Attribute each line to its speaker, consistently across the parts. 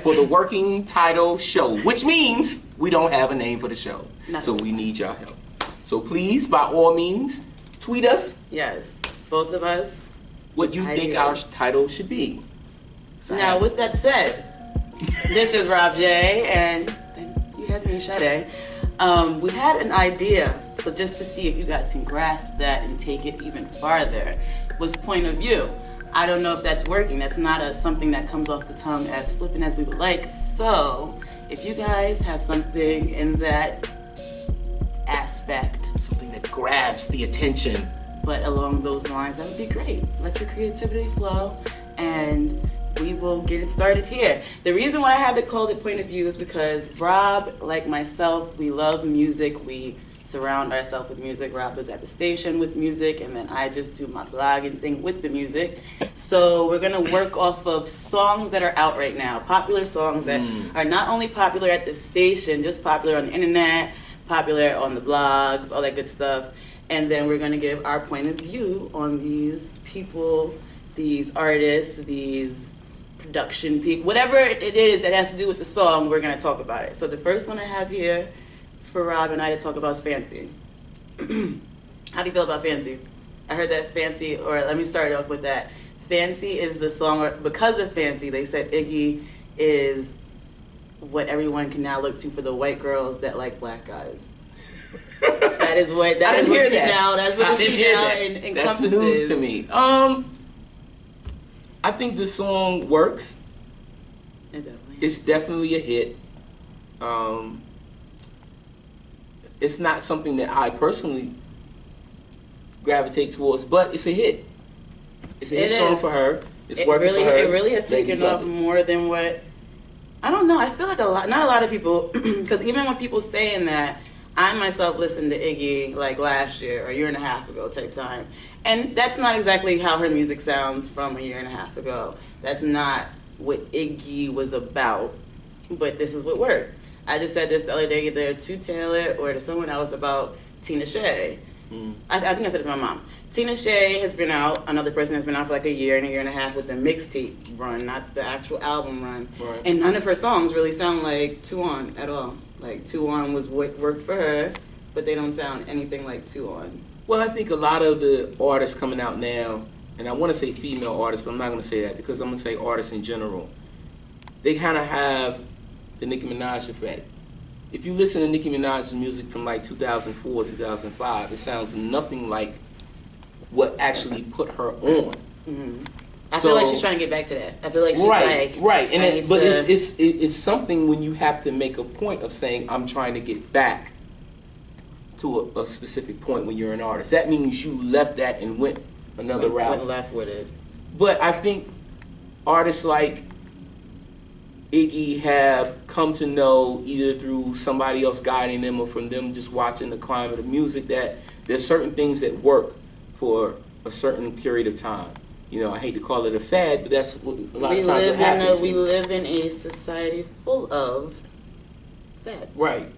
Speaker 1: for the working title show, which means we don't have a name for the show. So we need y'all help. So please, by all means, tweet us.
Speaker 2: Yes, both of us.
Speaker 1: What you think our title should be. So
Speaker 2: now, with that said, this is Rob J, and you have me, Shadae. We had an idea, so just to see if you guys can grasp that and take it even farther, was point of view. I don't know if that's working. That's not something that comes off the tongue as flippant as we would like. So, if you guys have something in that aspect,
Speaker 1: something that grabs the attention,
Speaker 2: but along those lines, that would be great. Let your creativity flow, and we will get it started here. The reason why I have it called it Point of View is because Rob, like myself, we love music. We surround ourselves with music. Rob is at the station with music, and then I just do my blogging thing with the music. So we're going to work off of songs that are out right now, popular songs that are not only popular at the station, just popular on the internet, popular on the blogs, all that good stuff. And then we're going to give our point of view on these people, these artists, these production people, whatever it is that has to do with the song, we're going to talk about it. So the first one I have here for Rob and I to talk about is Fancy. How do you feel about Fancy? I heard that Fancy, or let me start off with that. Fancy is the song, or because of Fancy, they said Iggy is what everyone can now look to for the white girls that like black guys. That is what she now encompasses.
Speaker 1: That's news to me. I think the song works. It's definitely a hit. It's not something that I personally gravitate towards, but it's a hit. It's a hit song for her. It's working for her.
Speaker 2: It really has taken off more than what, I don't know. I feel like not a lot of people, because even when people saying that, I myself listened to Iggy like last year or a year and a half ago type time. And that's not exactly how her music sounds from a year and a half ago. That's not what Iggy was about. But this is what worked. I just said this the other day either to Taylor or to someone else about Tina Shea. I think I said it to my mom. Tina Shea has been out, another person has been out for like a year and a half with the mixtape run, not the actual album run. Right. And none of her songs really sound like 2 On at all. Like 2 On was what worked for her, but they don't sound anything like 2 On.
Speaker 1: Well, I think a lot of the artists coming out now, and I want to say female artists, but I'm not going to say that because I'm going to say artists in general, they kind of have the Nicki Minaj effect. If you listen to Nicki Minaj's music from like 2004, 2005, it sounds nothing like what actually put her on.
Speaker 2: Mm-hmm. I feel like she's trying to get back to that. I feel like she's
Speaker 1: but it's something when you have to make a point of saying I'm trying to get back to a specific point when you're an artist. That means you left that and went another route.
Speaker 2: Went left with it.
Speaker 1: But I think artists like Iggy have come to know, either through somebody else guiding them or from them just watching the climate of music, that there's certain things that work for a certain period of time. You know, I hate to call it a fad, but that's what a lot of times happens.
Speaker 2: We live in a society full of fads.
Speaker 1: Right.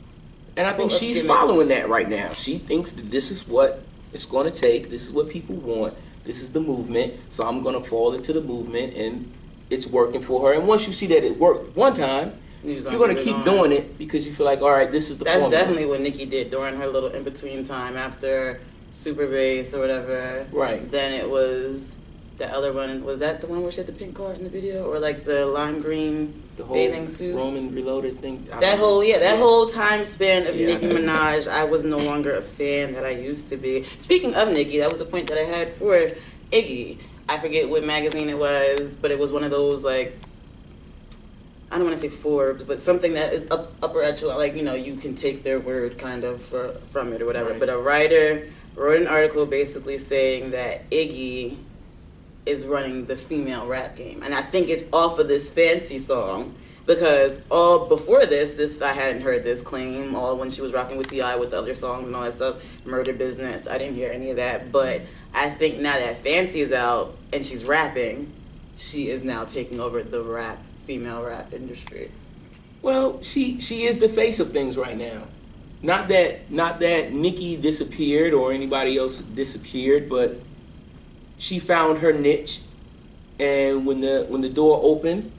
Speaker 1: And I think she's following that right now. She thinks that this is what it's going to take. This is what people want. This is the movement. So I'm going to fall into the movement, and it's working for her. And once you see that it worked one time, you're going to keep doing it because you feel like, all right, this is the formula.
Speaker 2: That's definitely what Nicki did during her little in-between time after Super Bass or whatever.
Speaker 1: Right.
Speaker 2: Then it was the other one. Was that the one where she had the pink card in the video? Or like the lime green bathing suit?
Speaker 1: Roman Reloaded thing?
Speaker 2: That whole time span of Nicki Minaj, I was no longer a fan that I used to be. Speaking of Nicki, that was a point that I had for Iggy. I forget what magazine it was, but it was one of those, like, I don't want to say Forbes, but something that is upper echelon, like, you know, you can take their word kind of from it or whatever. Right. But a writer wrote an article basically saying that Iggy is running the female rap game. And I think it's off of this Fancy song, because all before this I hadn't heard this claim, all when she was rocking with T.I. with the other songs and all that stuff, Murder Business, I didn't hear any of that. But I think now that Fancy is out and she's rapping, she is now taking over the female rap industry.
Speaker 1: Well, she is the face of things right now. Not that Nicki disappeared or anybody else disappeared, but she found her niche, and when the door opened,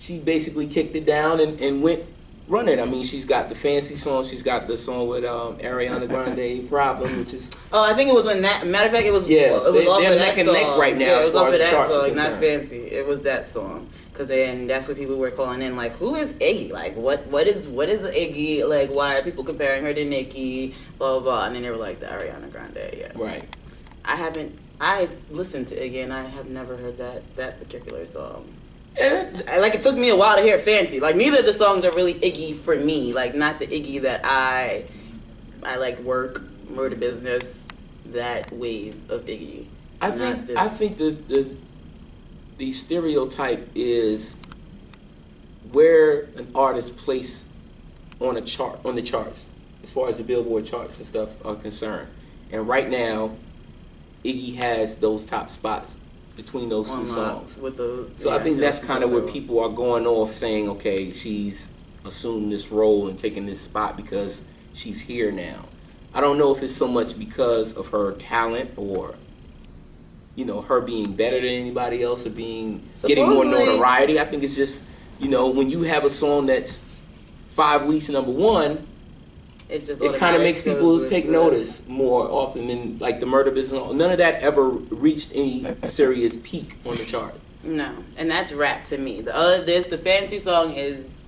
Speaker 1: she basically kicked it down and went run it. I mean, she's got the fancy song. She's got the song with Ariana Grande, Problem, which is.
Speaker 2: Oh, I think it was when that. Matter of fact, it was.
Speaker 1: Yeah,
Speaker 2: it was off
Speaker 1: they're
Speaker 2: of
Speaker 1: neck
Speaker 2: that
Speaker 1: and
Speaker 2: song.
Speaker 1: neck right now.
Speaker 2: Yeah, it
Speaker 1: as
Speaker 2: was
Speaker 1: far
Speaker 2: off
Speaker 1: as
Speaker 2: of
Speaker 1: the
Speaker 2: that
Speaker 1: charts are
Speaker 2: song, not
Speaker 1: concerned.
Speaker 2: fancy. It was that song. Because then that's what people were calling in. Like, who is Iggy? Like, what is Iggy? Like, why are people comparing her to Nicki? Blah blah blah. And then they were like the Ariana Grande. Yeah.
Speaker 1: Right.
Speaker 2: I listened to Iggy and I have never heard that particular song.
Speaker 1: Yeah.
Speaker 2: Like, it took me a while to hear it fancy. Like, neither of the songs are really Iggy for me. Like, not the Iggy that I like work, murder business, that wave of Iggy.
Speaker 1: I think the stereotype is where an artist placed on the charts, as far as the Billboard charts and stuff are concerned. And right now, Iggy has those top spots between those two songs. I think that's kind of where people are going off saying, okay, she's assumed this role and taking this spot because she's here now. I don't know if it's so much because of her talent or, you know, her being better than anybody else or getting more notoriety. I think it's just, you know, when you have a song that's 5 weeks #1, it kind of makes people take notice more often than like the murder business. None of that ever reached any serious peak on the chart.
Speaker 2: No, and that's rap to me. The fancy song is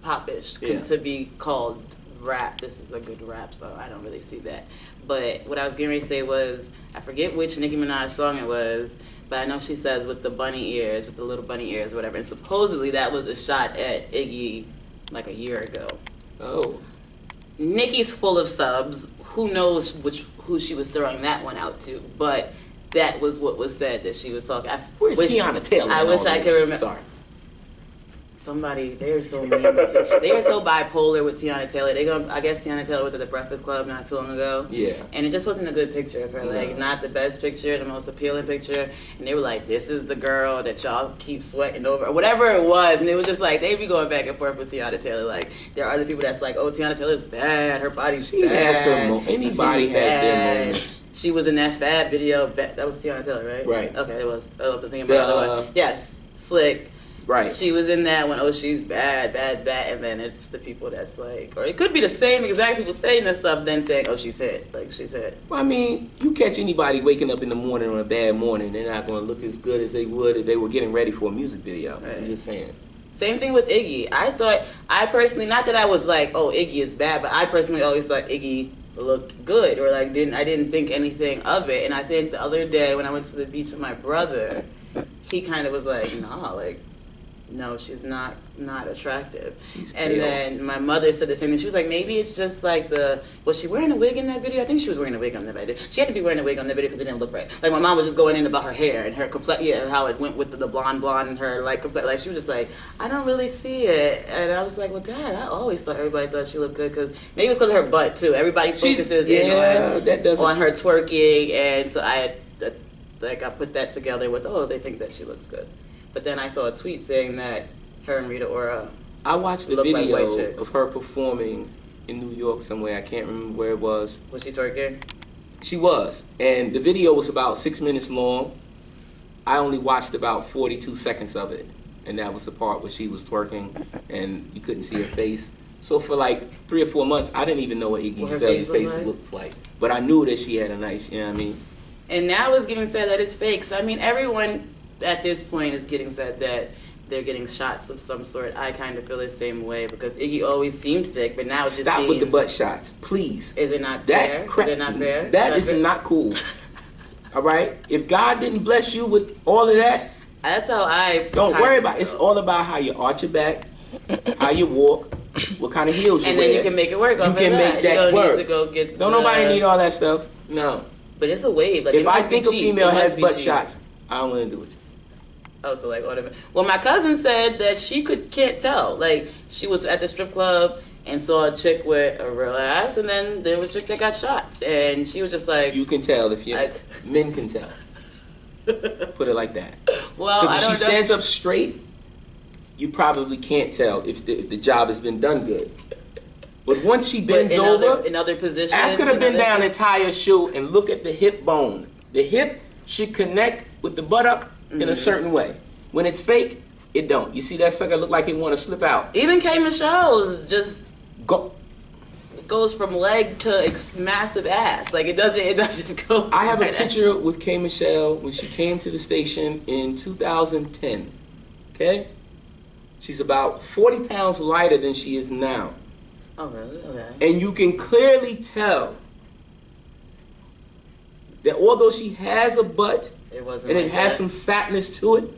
Speaker 2: popish to be called rap. This is a good rap, so I don't really see that. But what I was getting ready to say was, I forget which Nicki Minaj song it was, but I know she says with the bunny ears, with the little bunny ears, whatever. And supposedly that was a shot at Iggy like a year ago.
Speaker 1: Oh.
Speaker 2: Nicki's full of subs. Who knows who she was throwing that one out to? But that was what was said, that she was talking.
Speaker 1: Where's Tiana Taylor?
Speaker 2: I wish I could remember.
Speaker 1: Sorry.
Speaker 2: Somebody, they are so mean. They are so bipolar with Tiana Taylor. I guess Tiana Taylor was at the Breakfast Club not too long ago.
Speaker 1: Yeah.
Speaker 2: And it just wasn't a good picture of her. Like, not the best picture, the most appealing picture. And they were like, this is the girl that y'all keep sweating over, or whatever it was. And it was just like, they be going back and forth with Tiana Taylor. Like, there are other people that's like, oh, Tiana Taylor's bad. Her body's bad.
Speaker 1: Has her anybody has their moments.
Speaker 2: She was in that Fab video. That was Tiana Taylor, right?
Speaker 1: Right.
Speaker 2: Okay, it was. I was thinking about the other one. Yes. Slick.
Speaker 1: Right.
Speaker 2: She was in that one, oh, she's bad, bad, bad. And then it's the people that's like, or it could be the same exact people saying this stuff, then saying, oh, she's hit. Like, she's hit.
Speaker 1: Well, I mean, you catch anybody waking up in the morning on a bad morning, they're not going to look as good as they would if they were getting ready for a music video. Right. I'm just saying.
Speaker 2: Same thing with Iggy. I personally, not that I was like, oh, Iggy is bad, but I personally always thought Iggy looked good, or like I didn't think anything of it. And I think the other day when I went to the beach with my brother, he kind of was like, nah, like, no, she's not attractive.
Speaker 1: She's
Speaker 2: and
Speaker 1: pale.
Speaker 2: then my mother said the same thing. She was like, maybe it's just like was she wearing a wig in that video? I think she was wearing a wig on the video. She had to be wearing a wig on the video because it didn't look right. Like, my mom was just going in about her hair and her complexion, how it went with the blonde and her, like, like, she was just like, I don't really see it. And I was like, well, Dad, I always thought everybody thought she looked good, because maybe it was because of her butt, too. Everybody focuses on her twerking, and so I put that together with, oh, they think that she looks good. But then I saw a tweet saying that her and Rita Ora
Speaker 1: I watched the
Speaker 2: look like white
Speaker 1: video
Speaker 2: chicks.
Speaker 1: of her performing in New York somewhere. I can't remember where it was.
Speaker 2: Was she twerking?
Speaker 1: She was. And the video was about 6 minutes long. I only watched about 42 seconds of it. And that was the part where she was twerking and you couldn't see her face. So for like 3 or 4 months, I didn't even know what Iggy Azalea's face looked like. But I knew that she had a nice, you know what I mean?
Speaker 2: And now it's getting said that it's fake. So, I mean, everyone at this point is getting said that they're getting shots of some sort. I kind of feel the same way, because Iggy always seemed thick, but now it just
Speaker 1: Stop with the butt shots, please.
Speaker 2: Is it not fair? Is it not fair?
Speaker 1: That is not cool. All right? If God didn't bless you with all of that,
Speaker 2: that's how I...
Speaker 1: Don't worry about it. It's all about how you arch your back, how you walk, what kind of heels you wear.
Speaker 2: And then you can make it work.
Speaker 1: You can make that
Speaker 2: you don't
Speaker 1: work.
Speaker 2: Need to go get
Speaker 1: don't nobody need all that stuff. No.
Speaker 2: But it's a wave. Like,
Speaker 1: if I think a female has butt shots, I don't want to do it.
Speaker 2: Oh, so like whatever. Well, my cousin said that she can't tell. Like, she was at the strip club and saw a chick with a real ass, and then there was a chick that got shot, and she was just like,
Speaker 1: you can tell if you men can tell. Put it like that.
Speaker 2: Well,
Speaker 1: because if she stands up straight, you probably can't tell if the job has been done good. But once she bends over,
Speaker 2: in other positions,
Speaker 1: ask her to bend down and tie her shoe and look at the hip bone. The hip should connect with the buttock in a certain way. When it's fake, It don't. You see that sucker look like he want to slip out.
Speaker 2: Even K. Michelle's just
Speaker 1: Go.
Speaker 2: goes from leg to massive ass. Like it doesn't go.
Speaker 1: I have a
Speaker 2: right
Speaker 1: picture with K. Michelle when she came to the station in 2010. Okay? She's about 40 pounds lighter than she is now.
Speaker 2: Oh, really? Okay.
Speaker 1: And you can clearly tell that although she has a butt
Speaker 2: It wasn't
Speaker 1: and
Speaker 2: like
Speaker 1: it has
Speaker 2: that.
Speaker 1: some fatness to it,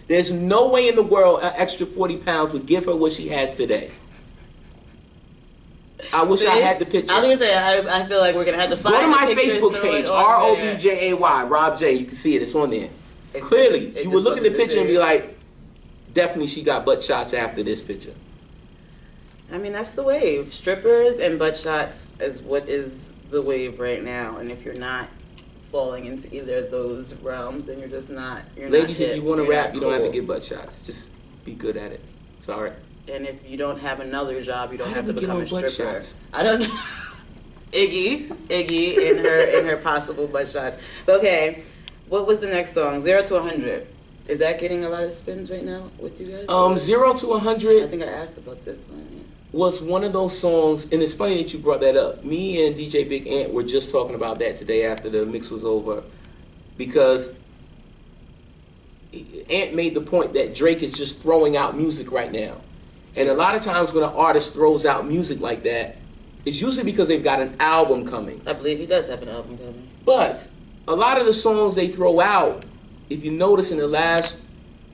Speaker 1: there's no way in the world an extra 40 pounds would give her what she has today. I wish I had the picture.
Speaker 2: I was gonna say I feel like we're gonna have to find
Speaker 1: Go to my
Speaker 2: the picture,
Speaker 1: Facebook
Speaker 2: throw
Speaker 1: page,
Speaker 2: it on there.
Speaker 1: ROBJAY, Rob J. You can see it. It's on there. Clearly,
Speaker 2: it
Speaker 1: you would
Speaker 2: just
Speaker 1: look at the
Speaker 2: wasn't
Speaker 1: picture and be
Speaker 2: there.
Speaker 1: like, definitely she got butt shots after this picture.
Speaker 2: I mean, that's the wave. Strippers and butt shots is what is the wave right now. And if you're not falling into either of those realms, then you're just not. You're
Speaker 1: Ladies,
Speaker 2: not
Speaker 1: if
Speaker 2: hip,
Speaker 1: you want to
Speaker 2: you're
Speaker 1: rap,
Speaker 2: not
Speaker 1: you don't have to
Speaker 2: cool.
Speaker 1: get butt shots. Just be good at it. Sorry.
Speaker 2: And if you don't have another job, you don't
Speaker 1: How
Speaker 2: have to
Speaker 1: did we get
Speaker 2: become a
Speaker 1: on butt
Speaker 2: stripper.
Speaker 1: shots?
Speaker 2: I don't know. Iggy in her possible butt shots. But okay, what was the next song? 0 to 100. Is that getting a lot of spins right now with you guys?
Speaker 1: 0 to
Speaker 2: I
Speaker 1: 100
Speaker 2: think I asked about this one.
Speaker 1: was one of those songs, and it's funny that you brought that up. Me and DJ Big Ant were just talking about that today after the mix was over, because Ant made the point that Drake is just throwing out music right now. And a lot of times when an artist throws out music like that, it's usually because they've got an album coming.
Speaker 2: I believe he does have an album coming.
Speaker 1: But a lot of the songs they throw out, if you notice in the last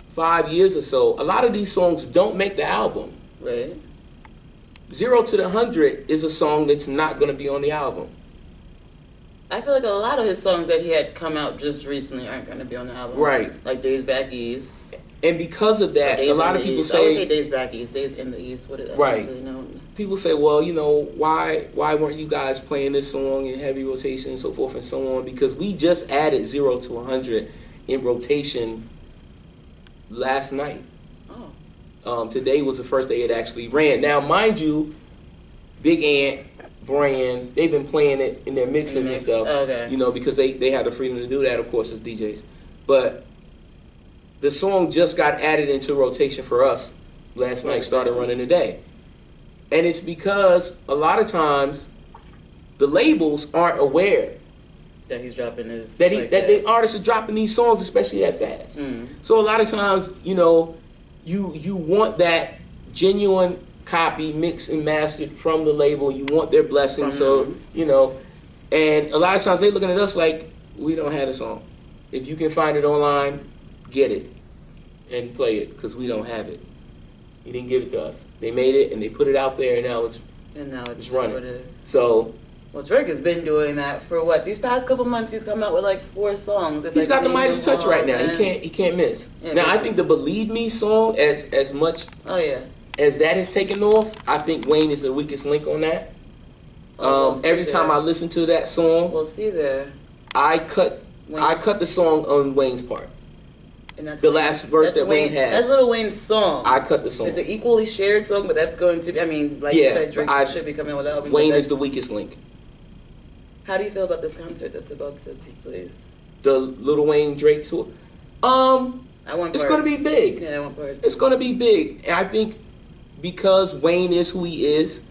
Speaker 1: 5 years or so, a lot of these songs don't make the album.
Speaker 2: Right.
Speaker 1: 0 to the 100 is a song that's not going to be on the album.
Speaker 2: I feel like a lot of his songs that he had come out just recently aren't going to be on the album.
Speaker 1: Right.
Speaker 2: Like Days Back East.
Speaker 1: And because of that,
Speaker 2: Days
Speaker 1: a lot
Speaker 2: in
Speaker 1: of
Speaker 2: the
Speaker 1: people
Speaker 2: East. I would say
Speaker 1: say,
Speaker 2: Days Back East, Days in the East. What did I
Speaker 1: Right.
Speaker 2: don't really know?
Speaker 1: people say, well, you know, why weren't you guys playing this song in heavy rotation and so forth and so on? Because we just added 0 to 100 in rotation last night. Today was the first day it actually ran. Now, mind you, Big Ant, Brand, they've been playing it in their mixes and stuff.
Speaker 2: Okay.
Speaker 1: You know, because they have the freedom to do that, of course, as DJs. But the song just got added into rotation for us last night, started running today. And it's because a lot of times the labels aren't aware
Speaker 2: That he's dropping his...
Speaker 1: that
Speaker 2: like
Speaker 1: the artists are dropping these songs, especially that fast. So a lot of times, you know, you want that genuine copy mixed and mastered from the label. You want their blessing. So, you know, and a lot of times they're looking at us like, we don't have the song. If you can find it online, get it and play it, because we don't have it. You didn't give it to us. They made it and they put it out there, and now it's running.
Speaker 2: What it is.
Speaker 1: So...
Speaker 2: Well, Drake has been doing that for what? These past couple months, he's come out with like 4 songs.
Speaker 1: He's got the Midas touch right now. He can't miss.
Speaker 2: Yeah,
Speaker 1: now, I
Speaker 2: basically.
Speaker 1: think the Believe Me song, as much as that has taken off, I think Wayne is the weakest link on that. Every time I listen to that song,
Speaker 2: we'll see there.
Speaker 1: I cut the song on Wayne's part.
Speaker 2: And that's
Speaker 1: the last verse that Wayne has.
Speaker 2: That's Lil Wayne's song.
Speaker 1: I cut the song.
Speaker 2: It's an equally shared song, but that's going to be, I mean, like you said, Drake should be coming with an album.
Speaker 1: Wayne is the weakest link.
Speaker 2: How do you feel about this concert that's about to take place?
Speaker 1: The Lil Wayne Drake tour? It's going to be big.
Speaker 2: Yeah, I want parts.
Speaker 1: It's going to be big. And I think because Wayne is who he is,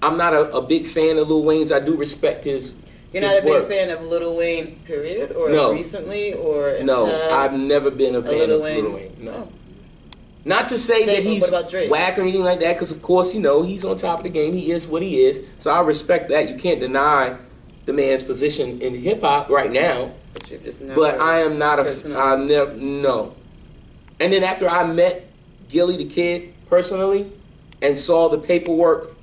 Speaker 1: I'm not a big fan of Lil Wayne's. I do respect his
Speaker 2: You're not a big
Speaker 1: work.
Speaker 2: fan of Lil Wayne, period? Or
Speaker 1: No.
Speaker 2: recently? Or in
Speaker 1: No,
Speaker 2: the past?
Speaker 1: I've never been a fan
Speaker 2: Lil
Speaker 1: of
Speaker 2: Wayne?
Speaker 1: Lil Wayne. No.
Speaker 2: Oh.
Speaker 1: Not to say that he's
Speaker 2: what about Drake?
Speaker 1: whack or anything like that, because of course, you know, he's on top of the game. He is what he is. So I respect that. You can't deny the man's position in hip hop right now.
Speaker 2: But you've just never...
Speaker 1: But I am not
Speaker 2: personal.
Speaker 1: no. And then after I met Gilly the Kid personally and saw the paperwork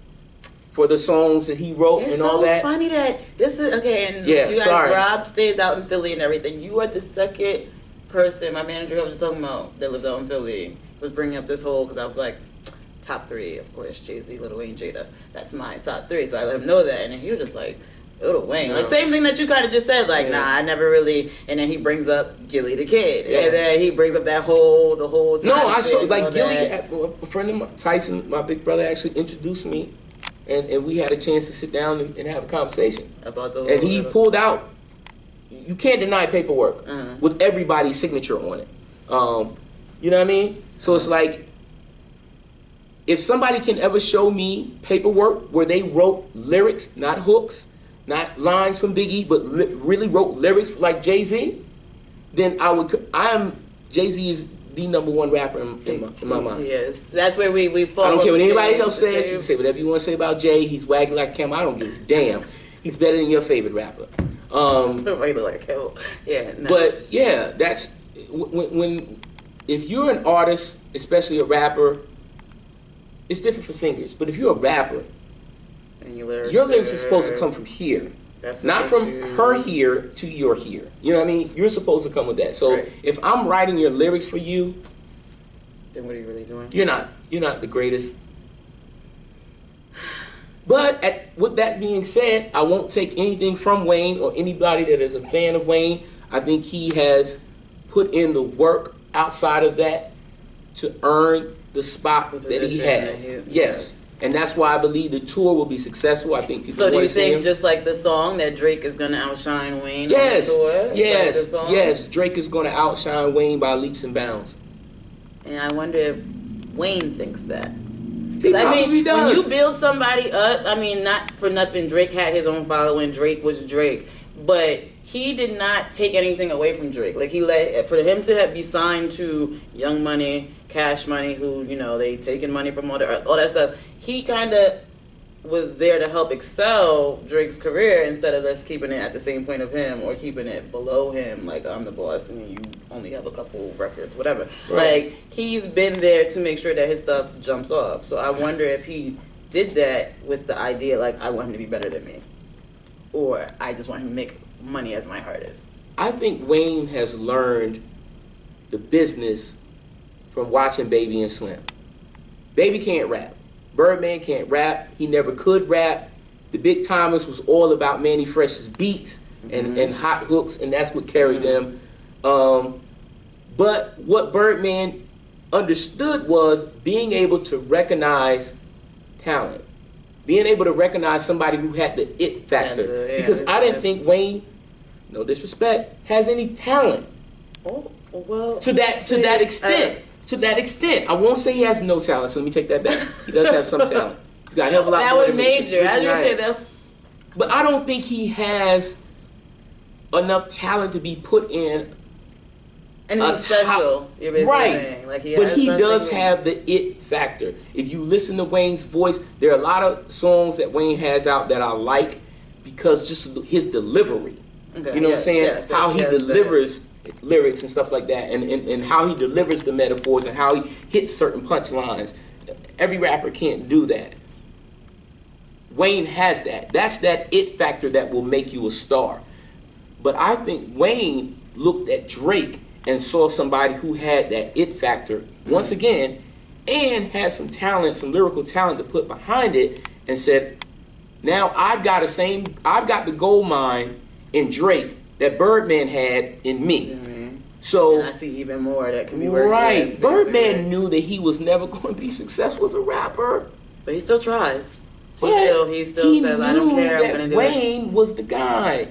Speaker 1: for the songs that he wrote and all that.
Speaker 2: It's so funny that this is, okay, and
Speaker 1: Yeah,
Speaker 2: you guys,
Speaker 1: sorry.
Speaker 2: Rob stays out in Philly and everything. You are the second person, my manager I was just talking about, that lives out in Philly, was bringing up this whole, because I was like, top 3, of course, Jay-Z, Lil Wayne, Jada. That's my top 3. So I let him know that, and then he was just like, Lil Wayne.
Speaker 1: No.
Speaker 2: Like, same thing that you kind of just said, like,
Speaker 1: Yeah.
Speaker 2: nah, I never really, and then he brings up Gilly the Kid.
Speaker 1: Yeah.
Speaker 2: And then he brings up the whole time.
Speaker 1: No, I saw,
Speaker 2: thing,
Speaker 1: like,
Speaker 2: all
Speaker 1: Gilly,
Speaker 2: that.
Speaker 1: a friend of mine, Tyson, my big brother, actually introduced me, and we had a chance to sit down and have a conversation.
Speaker 2: About the
Speaker 1: And he pulled out, you can't deny paperwork
Speaker 2: Uh-huh.
Speaker 1: with everybody's signature on it. You know what I mean? So it's like, if somebody can ever show me paperwork where they wrote lyrics, not hooks, not lines from Biggie, but really wrote lyrics like Jay-Z, then Jay-Z is the number one rapper in my mind.
Speaker 2: Yes, that's where we fall.
Speaker 1: I don't care what anybody else says. You can say whatever you want to say about Jay. He's wagging like a camel. I don't give a damn. He's better than your favorite rapper.
Speaker 2: Like hell. Yeah. No.
Speaker 1: But yeah, that's when if you're an artist, especially a rapper, it's different for singers. But if you're a rapper,
Speaker 2: and your
Speaker 1: lyrics are supposed to come from here. Not from her here to your here. You know what I mean? You're supposed to come with that. So if I'm writing your lyrics for you,
Speaker 2: then what are you really doing?
Speaker 1: You're not the greatest. But with that being said, I won't take anything from Wayne or anybody that is a fan of Wayne. I think he has put in the work outside of that to earn the spot that he has. Yes. And that's why I believe the tour will be successful. I think people
Speaker 2: So do
Speaker 1: want
Speaker 2: you
Speaker 1: to see
Speaker 2: think
Speaker 1: him.
Speaker 2: just like the song that Drake is going to outshine Wayne
Speaker 1: Yes.
Speaker 2: on the tour?
Speaker 1: Yes.
Speaker 2: Like
Speaker 1: yes. Drake is going to outshine Wayne by leaps and bounds.
Speaker 2: And I wonder if Wayne thinks that.
Speaker 1: He probably does.
Speaker 2: When you build somebody up, I mean, not for nothing, Drake had his own following. Drake was Drake. But he did not take anything away from Drake. Like, for him to be signed to Young Money, Cash Money, who, they taking money from all that stuff, he kind of was there to help excel Drake's career instead of just keeping it at the same point of him or keeping it below him, like, I'm the boss and you only have a couple records, whatever.
Speaker 1: Right.
Speaker 2: Like, he's been there to make sure that his stuff jumps off. So I wonder if he did that with the idea, like, I want him to be better than me. Or I just want him to make money as my artist.
Speaker 1: I think Wayne has learned the business from watching Baby and Slim. Baby can't rap. Birdman can't rap. He never could rap. The Big Timers was all about Manny Fresh's beats and hot hooks, and that's what carried them. But what Birdman understood was being able to recognize talent. Being able to recognize somebody who had the it factor. Because I didn't think Wayne, no disrespect, has any talent.
Speaker 2: Oh, well.
Speaker 1: To that extent. To that extent. I won't say he has no talent, so let me take that back. He does have some talent. He's got a hell of a lot
Speaker 2: that
Speaker 1: more
Speaker 2: was
Speaker 1: than me.
Speaker 2: major. I didn't say that.
Speaker 1: But I don't think he has enough talent to be put in
Speaker 2: anything special. You're basically saying. Like
Speaker 1: but he does have the it factor. If you listen to Wayne's voice, there are a lot of songs that Wayne has out that I like because just his delivery.
Speaker 2: Okay.
Speaker 1: You know what I'm saying? How he delivers lyrics and stuff like that, and how he delivers the metaphors and how he hits certain punchlines. Every rapper can't do that. Wayne has that. That's that it factor that will make you a star. But I think Wayne looked at Drake and saw somebody who had that it factor once again and had some talent, some lyrical talent to put behind it, and said, now I've got the gold mine in Drake that Birdman had in me. So
Speaker 2: and I see even more that can be worked
Speaker 1: right.
Speaker 2: with.
Speaker 1: Birdman knew that he was never going to be successful as a rapper.
Speaker 2: But he still tries. He still says, I don't care, I'm going to do
Speaker 1: Wayne was the guy.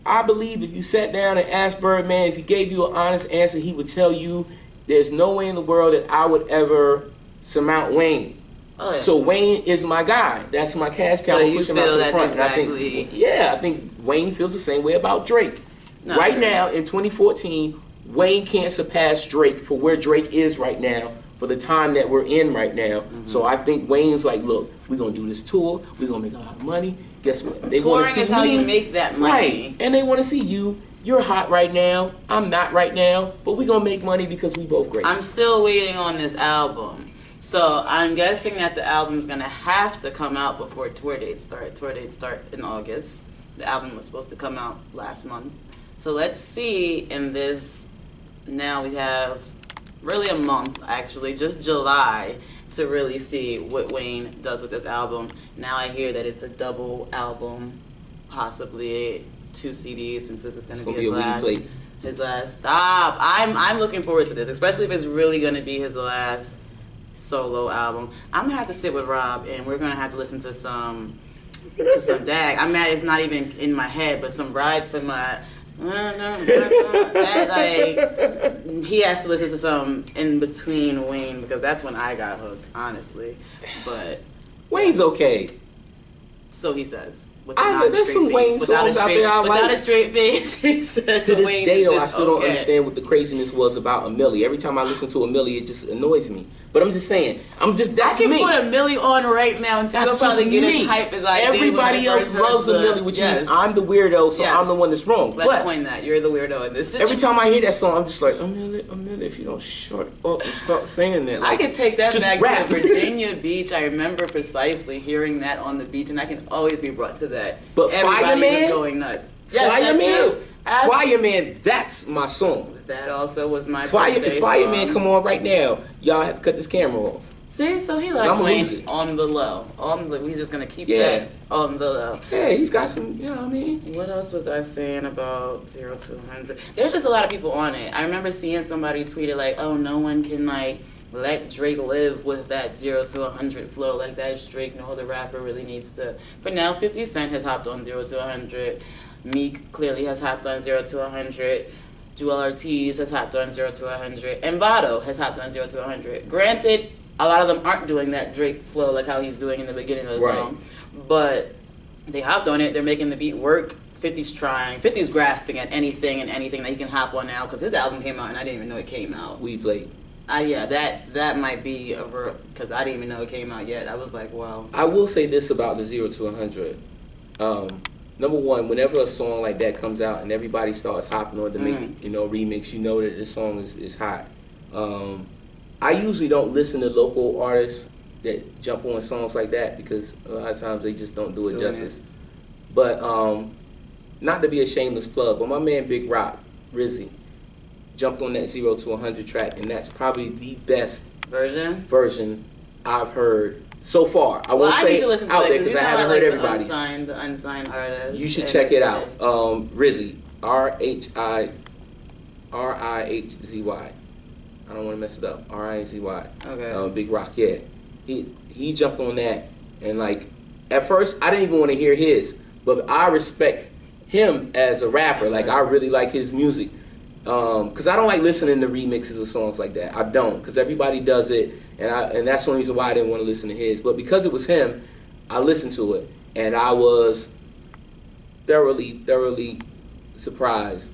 Speaker 1: I believe if you sat down and asked Birdman, if he gave you an honest answer, he would tell you there's no way in the world that I would ever surmount Wayne.
Speaker 2: Oh, yes.
Speaker 1: So Wayne is my guy. That's my cash cow.
Speaker 2: So you
Speaker 1: push him out to the front.
Speaker 2: Exactly.
Speaker 1: I think Wayne feels the same way about Drake.
Speaker 2: No,
Speaker 1: right now, in 2014, Wayne can't surpass Drake for where Drake is right now, for the time that we're in right now. So I think Wayne's like, look, we're going to do this tour. We're going to make a lot of money. Guess what? They want to see
Speaker 2: is how you make that money.
Speaker 1: Right. And they want to see you. You're hot right now. I'm not right now. But we're going to make money because we both great.
Speaker 2: I'm still waiting on this album. So I'm guessing that the album's going to have to come out before tour dates start. Tour dates start in August. The album was supposed to come out last month. So let's see in this, now we have really a month actually, just July, to really see what Wayne does with this album. Now I hear that it's a double album, possibly 2 CDs, since this is going to be his last. His last. Stop. I'm looking forward to this, especially if it's really going to be his last solo album. I'm going to have to sit with Rob and we're going to have to listen to some Dag. I'm mad it's not even in my head, but some Ride for My That, like, he has to listen to some in between Wayne because that's when I got hooked, honestly. But
Speaker 1: Wayne's okay.
Speaker 2: so he says. With
Speaker 1: there's some Wayne songs out there I like.
Speaker 2: Without a straight face, he says
Speaker 1: to this
Speaker 2: Wayne
Speaker 1: day,
Speaker 2: is
Speaker 1: though, I
Speaker 2: just
Speaker 1: still don't
Speaker 2: okay.
Speaker 1: understand what the craziness was about Amelie. Every time I listen to Amelie, it just annoys me. But I'm just saying, that's
Speaker 2: I can
Speaker 1: me.
Speaker 2: put Amelie on right now and still probably get as hype as I did.
Speaker 1: Everybody else loves Amelie, which means I'm the weirdo, so I'm the one that's wrong.
Speaker 2: Let's coin that. You're the weirdo in this situation.
Speaker 1: Every time I hear that song, I'm just like, Amelie, if you don't shut up and start saying that.
Speaker 2: Like, I can take that back
Speaker 1: rap.
Speaker 2: to Virginia Beach. I remember precisely hearing that on the beach, and I can always be brought to that.
Speaker 1: But
Speaker 2: everybody
Speaker 1: Fireman
Speaker 2: was going nuts. Yes,
Speaker 1: Fireman, that's my song.
Speaker 2: That also was my birthday
Speaker 1: Fireman,
Speaker 2: song.
Speaker 1: come on right now. Y'all have to cut this camera off.
Speaker 2: See, so he likes Wayne on the low. We're just gonna keep that on the low.
Speaker 1: Yeah, he's got some. You know what I mean?
Speaker 2: What else was I saying about 0 to 100? There's just a lot of people on it. I remember seeing somebody tweet it like, "Oh, no one can like let Drake live with that 0 to 100 flow. Like that's Drake. No other rapper really needs to." But now 50 Cent has hopped on 0 to 100. Meek clearly has hopped on 0 to 100. Joel Ortiz has hopped on 0 to 100. And Vado has hopped on 0 to 100. Granted, a lot of them aren't doing that Drake flow like how he's doing in the beginning of the song. But they hopped on it. They're making the beat work. 50's trying. 50's grasping at anything and anything that he can hop on now because his album came out and I didn't even know it came out.
Speaker 1: We played.
Speaker 2: Yeah, that might be a because I didn't even know it came out yet. I was like, well.
Speaker 1: I will say this about the 0 to 100. Number one, whenever a song like that comes out and everybody starts hopping on to make remix, you know that the song is hot. I usually don't listen to local artists that jump on songs like that because a lot of times they just don't do it justice. But not to be a shameless plug, but my man Big Rock, Rizzy, jumped on that 0 to 100 track, and that's probably the best version I've heard so far. I won't say out there because I haven't heard everybody's.
Speaker 2: The unsigned artist.
Speaker 1: You should check it out. Rizzy, Rihzy. I don't want to mess it up. Rihzy.
Speaker 2: Okay.
Speaker 1: Big Rock, yeah. He jumped on that, and like at first I didn't even want to hear his, but I respect him as a rapper. Like I really like his music. Because I don't like listening to remixes of songs like that. I don't, because everybody does it, and that's the only reason why I didn't want to listen to his. But because it was him, I listened to it, and I was thoroughly surprised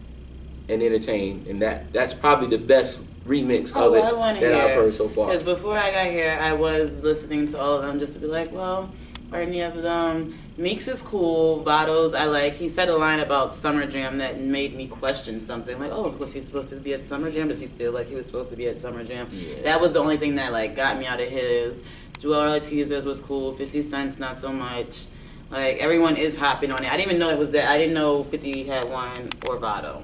Speaker 1: and entertained, and that's probably the best remix of it that I've heard so far.
Speaker 2: Because before I got here, I was listening to all of them just to be like, well, are any of them? Meeks is cool. Vado's I like. He said a line about Summer Jam that made me question something. Like, oh, was he supposed to be at Summer Jam? Does he feel like he was supposed to be at Summer Jam? Yeah. That was the only thing that like got me out of his. Joel Ortiz's was cool. 50 Cent's not so much. Like everyone is hopping on it. I didn't even know it was that. I didn't know 50 had one or Vado.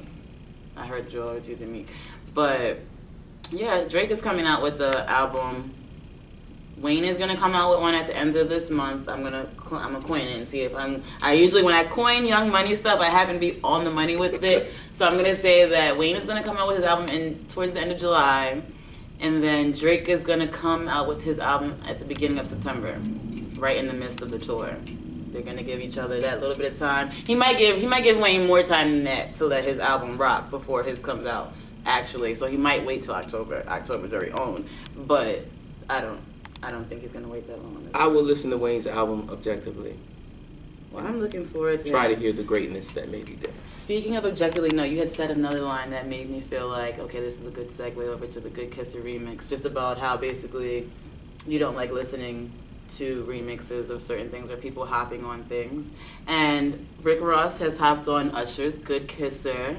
Speaker 2: I heard Joel Ortiz and Meek, but yeah, Drake is coming out with the album. Wayne is gonna come out with one at the end of this month. I'm gonna coin it and see if I usually when I coin Young Money stuff, I happen to be on the money with it. So I'm gonna say that Wayne is gonna come out with his album towards the end of July, and then Drake is gonna come out with his album at the beginning of September, right in the midst of the tour. They're gonna give each other that little bit of time. He might give Wayne more time than that so that his album rock before his comes out. Actually, so he might wait till October. October's very own, but I don't think he's gonna wait that long.
Speaker 1: I will listen to Wayne's album objectively.
Speaker 2: Well, I'm looking forward to
Speaker 1: try to hear the greatness that may be there.
Speaker 2: Speaking of objectively, no, you had said another line that made me feel like, okay, this is a good segue over to the Good Kisser remix, just about how basically you don't like listening to remixes of certain things or people hopping on things. And Rick Ross has hopped on Usher's Good Kisser.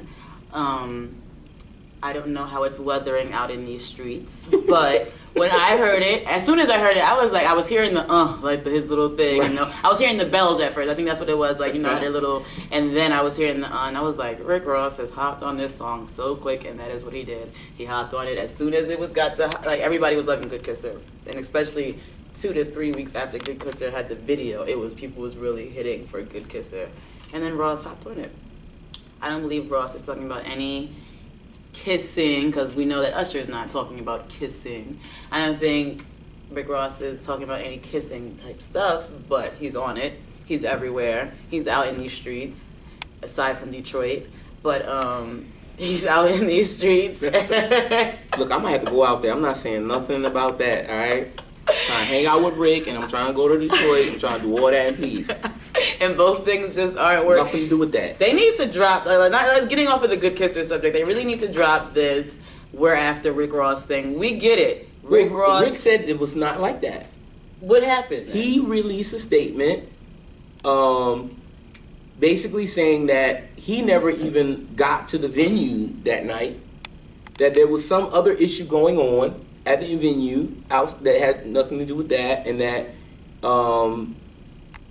Speaker 2: I don't know how it's weathering out in these streets, but when I heard it, as soon as I heard it, I was hearing his little thing, you know. I was hearing the bells at first. I think that's what it was, like, you know, their little, and then I was hearing and I was like, Rick Ross has hopped on this song so quick, and that is what he did. He hopped on it as soon as it was everybody was loving Good Kisser, and especially 2 to 3 weeks after Good Kisser had the video, people was really hitting for Good Kisser, and then Ross hopped on it. I don't believe Ross is talking about any kissing, because we know that Usher is not talking about kissing. I don't think Rick Ross is talking about any kissing type stuff, but he's on it. He's everywhere. He's out in these streets, aside from Detroit. but he's out in these streets.
Speaker 1: Look, I might have to go out there. I'm not saying nothing about that, all right? I'm trying to hang out with Rick, and I'm trying to go to Detroit. I'm trying to do all that in peace.
Speaker 2: And both things just aren't working.
Speaker 1: Nothing to do with that.
Speaker 2: They need to drop, not getting off of the good kisser subject, they really need to drop this "we're after Rick Ross" thing. We get it. Rick Ross.
Speaker 1: Rick said it was not like that.
Speaker 2: What happened?
Speaker 1: He released a statement basically saying that he never even got to the venue that night, that there was some other issue going on at the venue out that had nothing to do with that, and that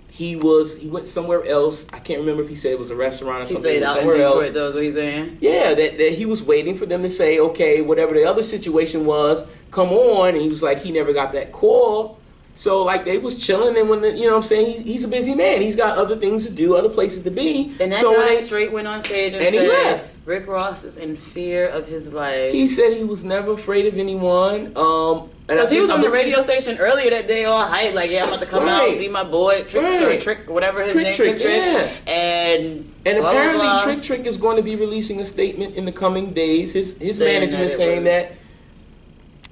Speaker 1: he went somewhere else. I can't remember if he said it was a restaurant or something.
Speaker 2: He said out in Detroit, though, is what he's saying?
Speaker 1: Yeah, that he was waiting for them to say, okay, whatever the other situation was, come on. And he was like, he never got that call. So, like, they was chilling, and when, you know what I'm saying, he's a busy man. He's got other things to do, other places to be.
Speaker 2: And that guy straight went on stage and said,
Speaker 1: he left.
Speaker 2: Rick Ross is in fear of his life.
Speaker 1: He said he was never afraid of anyone.
Speaker 2: Because he was on the radio station earlier that day all hyped, like, yeah, I'm about to come out and see my boy, Trick, whatever his name, Trick.
Speaker 1: Yeah.
Speaker 2: And
Speaker 1: apparently Trick is going to be releasing a statement in the coming days. His management saying that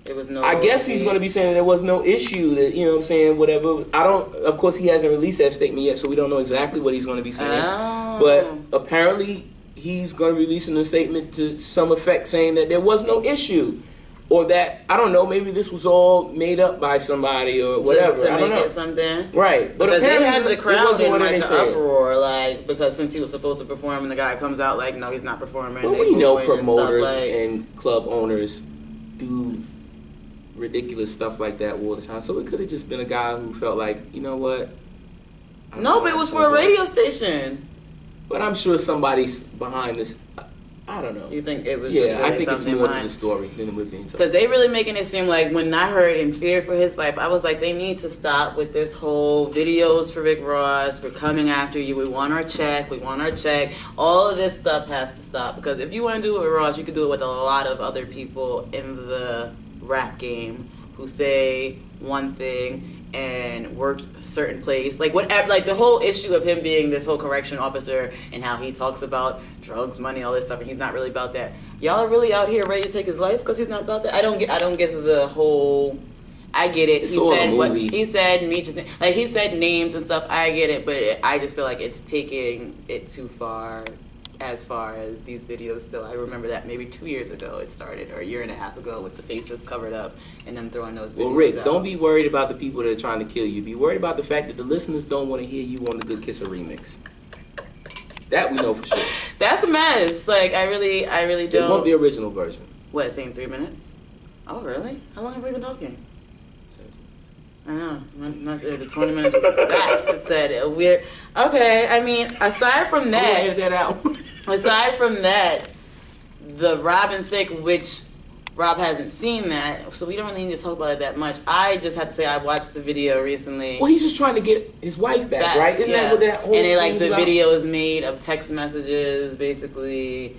Speaker 2: it was no.
Speaker 1: I guess he's going to be saying that there was no issue, that, you know what I'm saying, whatever. Of course, he hasn't released that statement yet, so we don't know exactly what he's going to be saying.
Speaker 2: Oh.
Speaker 1: But apparently, he's going to be releasing a statement to some effect saying that there was no issue. Or that, I don't know, maybe this was all made up by somebody or whatever.
Speaker 2: Just to
Speaker 1: I don't
Speaker 2: make
Speaker 1: know.
Speaker 2: It something.
Speaker 1: Right.
Speaker 2: But they had the crowd in like an uproar, like, because since he was supposed to perform and the guy comes out like, no, he's not performing.
Speaker 1: Well, we know promoters and club owners do ridiculous stuff like that all the time. So it could have just been a guy who felt like, you know what?
Speaker 2: No, but it was for a radio station.
Speaker 1: But I'm sure somebody's behind this. I don't know.
Speaker 2: You think it was just really
Speaker 1: I think it's more
Speaker 2: behind
Speaker 1: to the story than it would be.
Speaker 2: Because they really making it seem like when I heard in fear for his life, I was like, they need to stop with this whole videos for Rick Ross. We're coming after you. We want our check. We want our check. All of this stuff has to stop. Because if you want to do it with Ross, you can do it with a lot of other people in the rap game who say one thing and work a certain place, like whatever, like the whole issue of him being this whole correction officer and how he talks about drugs, money, all this stuff, and he's not really about that. Y'all are really out here ready to take his life because he's not about that. I don't get the whole. I get it.
Speaker 1: He said what
Speaker 2: he said. He said names and stuff. I get it, but I just feel like it's taking it too far. As far as these videos still, I remember that maybe 2 years ago it started, or a year and a half ago, with the faces covered up and them throwing those videos
Speaker 1: Well, Rick,
Speaker 2: out.
Speaker 1: don't be worried about the people that are trying to kill you. Be worried about the fact that the listeners don't want to hear you on the Good Kisser remix. That we know for sure.
Speaker 2: That's a mess. Like, I really don't.
Speaker 1: They want the original version.
Speaker 2: What, same 3 minutes? Oh, really? How long have we been talking? I know. The 20 minutes was fast. It said weird. Okay, I mean, aside from that,
Speaker 1: edit that out.
Speaker 2: aside from that, the Rob and Thicke, which Rob hasn't seen that, so we don't really need to talk about it that much. I just have to say I watched the video recently.
Speaker 1: Well, he's just trying to get his wife back, right? Isn't that what that whole
Speaker 2: And the
Speaker 1: about?
Speaker 2: video is made of text messages, basically,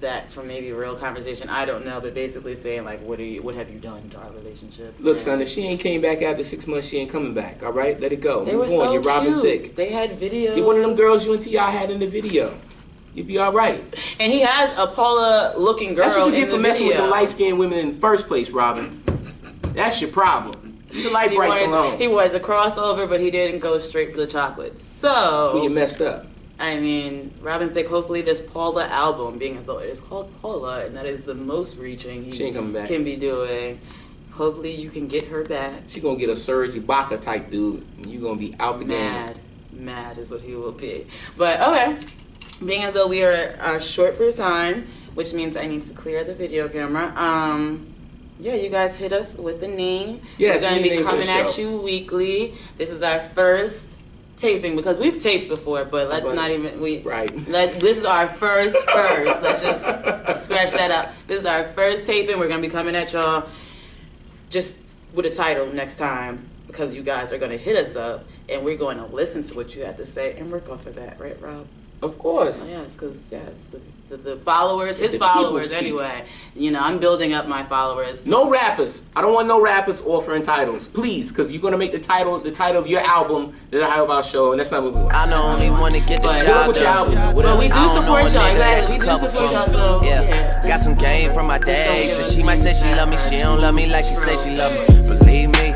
Speaker 2: that from maybe a real conversation, I don't know, but basically saying like, what have you done to our relationship?
Speaker 1: Look, son, if she ain't came back after 6 months, she ain't coming back. All right, let it go.
Speaker 2: They were so
Speaker 1: You're Rob and
Speaker 2: cute.
Speaker 1: Thicke.
Speaker 2: They had videos.
Speaker 1: Get one of them girls you and T.I. had in the video. You'd be all right.
Speaker 2: And he has a Paula-looking girl.
Speaker 1: That's what you
Speaker 2: in
Speaker 1: get for
Speaker 2: the
Speaker 1: messing with
Speaker 2: video.
Speaker 1: the light-skinned women in the first place, Robin. That's your problem. Leave the light brights alone.
Speaker 2: He was a crossover, but he didn't go straight for the chocolates. So
Speaker 1: Well, you messed up.
Speaker 2: I mean, Robin Thicke, hopefully this Paula album, being as though it is called Paula, and that is the most reaching he
Speaker 1: She ain't coming back.
Speaker 2: can be doing. Hopefully you can get her back.
Speaker 1: She gonna get a Serge Ibaka type dude, and you gonna be out the game.
Speaker 2: Mad is what he will be. But okay, being as though we are short for time, which means I need to clear the video camera. Yeah, you guys hit us with the name.
Speaker 1: Yes,
Speaker 2: we're going to be coming
Speaker 1: the
Speaker 2: at
Speaker 1: show.
Speaker 2: you weekly. This is our first taping, because we've taped before, but let's not even this is our first. Let's just scratch that out. This is our first taping. We're gonna be coming at y'all just with a title next time, because you guys are gonna hit us up and we're going to listen to what you have to say and work off of that, right, Rob?
Speaker 1: Of course.
Speaker 2: Oh, yes, because the followers, his
Speaker 1: The
Speaker 2: followers
Speaker 1: people speak.
Speaker 2: anyway. You know, I'm building up my followers.
Speaker 1: No rappers. I don't want no rappers offering titles, please, because you're gonna make the title of your album the title of our show, and that's not what we want.
Speaker 3: I know only want to get the
Speaker 2: But-
Speaker 3: job
Speaker 1: With your album,
Speaker 3: done.
Speaker 1: whatever.
Speaker 2: But we do
Speaker 3: I don't know
Speaker 2: support
Speaker 3: a
Speaker 2: y'all.
Speaker 3: nigga that
Speaker 2: Exactly, we
Speaker 3: can
Speaker 2: do
Speaker 3: cover
Speaker 2: support
Speaker 3: for
Speaker 2: y'all.
Speaker 3: me.
Speaker 2: So
Speaker 3: Yeah,
Speaker 2: just-
Speaker 3: got some game from my
Speaker 2: just don't
Speaker 3: day.
Speaker 2: give
Speaker 3: So
Speaker 2: us
Speaker 3: she might say she
Speaker 2: things
Speaker 3: love me,
Speaker 2: that
Speaker 3: she
Speaker 2: are
Speaker 3: don't love me like she say she love me.
Speaker 2: true.
Speaker 3: Believe me,